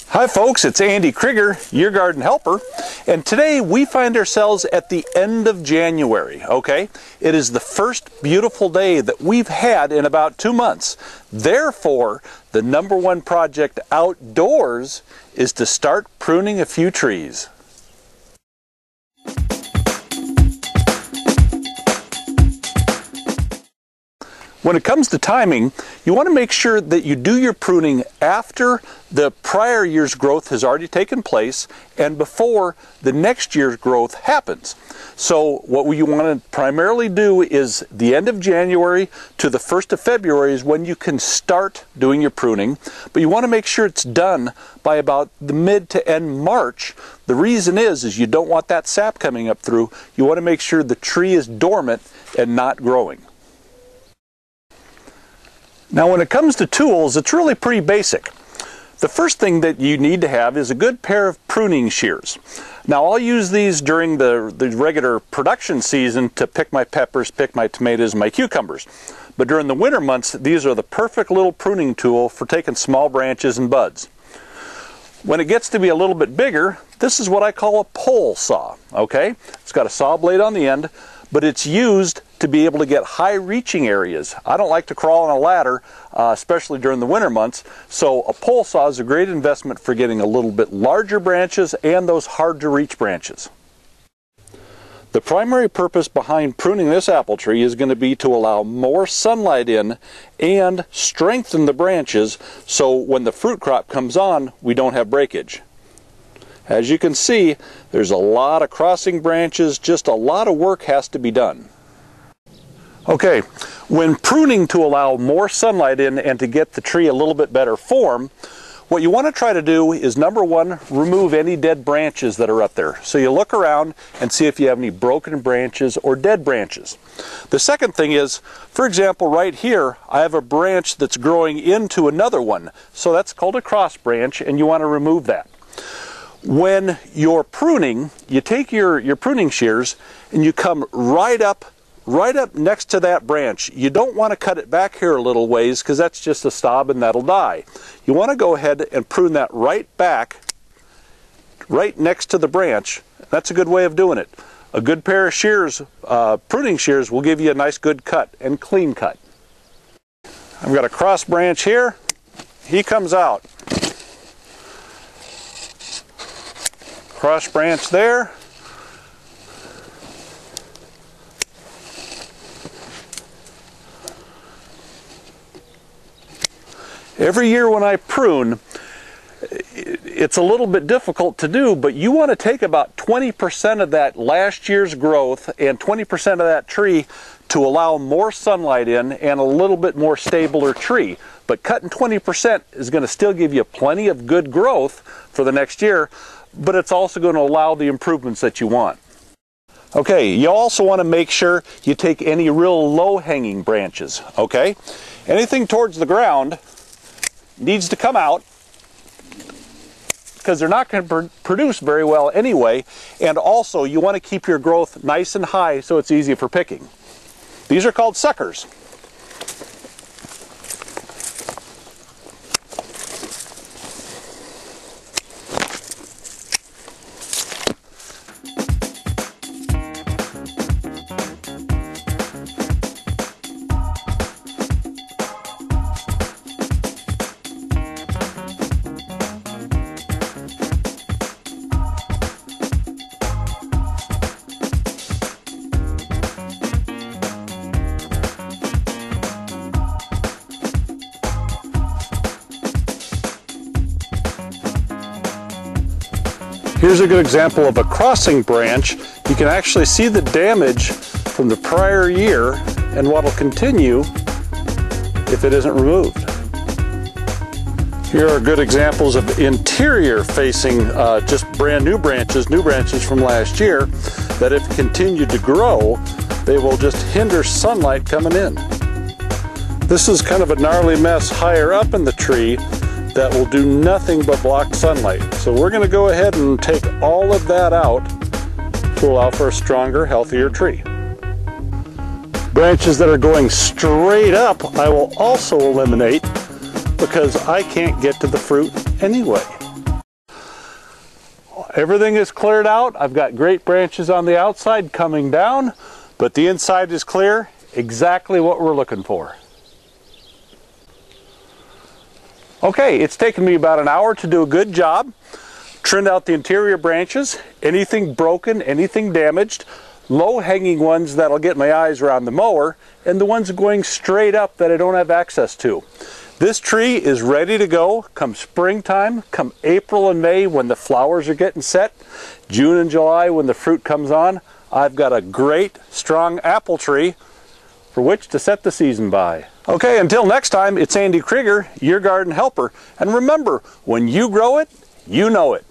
Hi folks, it's Andy Krieger, your garden helper, and today we find ourselves at the end of January, okay? It is the first beautiful day that we've had in about 2 months. Therefore, the #1 project outdoors is to start pruning a few trees. When it comes to timing, you want to make sure that you do your pruning after the prior year's growth has already taken place and before the next year's growth happens. So what you want to primarily do is the end of January to the 1st of February is when you can start doing your pruning, but you want to make sure it's done by about the mid to end March. The reason is you don't want that sap coming up through. You want to make sure the tree is dormant and not growing. Now when it comes to tools, it's really pretty basic. The first thing that you need to have is a good pair of pruning shears. Now I'll use these during the regular production season to pick my peppers, pick my tomatoes, my cucumbers. But during the winter months, these are the perfect little pruning tool for taking small branches and buds. When it gets to be a little bit bigger, this is what I call a pole saw, okay? It's got a saw blade on the end, but it's used to be able to get high reaching areas. I don't like to crawl on a ladder, especially during the winter months, so a pole saw is a great investment for getting a little bit larger branches and those hard to reach branches. The primary purpose behind pruning this apple tree is going to be to allow more sunlight in and strengthen the branches so when the fruit crop comes on, we don't have breakage. As you can see, there's a lot of crossing branches, just a lot of work has to be done. Okay, when pruning to allow more sunlight in and to get the tree a little bit better form, what you want to try to do is #1, remove any dead branches that are up there. So you look around and see if you have any broken branches or dead branches. The second thing is, for example, right here, I have a branch that's growing into another one. So that's called a cross branch and you want to remove that. When you're pruning, you take your pruning shears and you come right up next to that branch. You don't want to cut it back here a little ways because that's just a stub and that'll die. You want to go ahead and prune that right back, right next to the branch. That's a good way of doing it. A good pair of shears, pruning shears, will give you a nice good cut and clean cut. I've got a cross branch here. He comes out. Cross branch there. Every year when I prune, it's a little bit difficult to do, but you want to take about 20% of that last year's growth and 20% of that tree to allow more sunlight in and a little bit more stabler tree. But cutting 20% is going to still give you plenty of good growth for the next year, but it's also going to allow the improvements that you want. Okay, you also want to make sure you take any real low-hanging branches, okay? Anything towards the ground needs to come out because they're not going to produce very well anyway, and also you want to keep your growth nice and high so it's easy for picking. These are called suckers. Here's a good example of a crossing branch. You can actually see the damage from the prior year and what will continue if it isn't removed. Here are good examples of interior facing just brand new branches from last year that if continued to grow, they will just hinder sunlight coming in. This is kind of a gnarly mess higher up in the tree that will do nothing but block sunlight. So we're going to go ahead and take all of that out to allow for a stronger, healthier tree. Branches that are going straight up, I will also eliminate because I can't get to the fruit anyway. Everything is cleared out. I've got great branches on the outside coming down, but the inside is clear. Exactly what we're looking for. Okay, it's taken me about an hour to do a good job. Trimmed out the interior branches, anything broken, anything damaged, low-hanging ones that'll get my eyes around the mower, and the ones going straight up that I don't have access to. This tree is ready to go come springtime, come April and May when the flowers are getting set, June and July when the fruit comes on. I've got a great, strong apple tree for which to set the season by. Okay, until next time, it's Andy Krieger, your garden helper. And remember, when you grow it, you know it.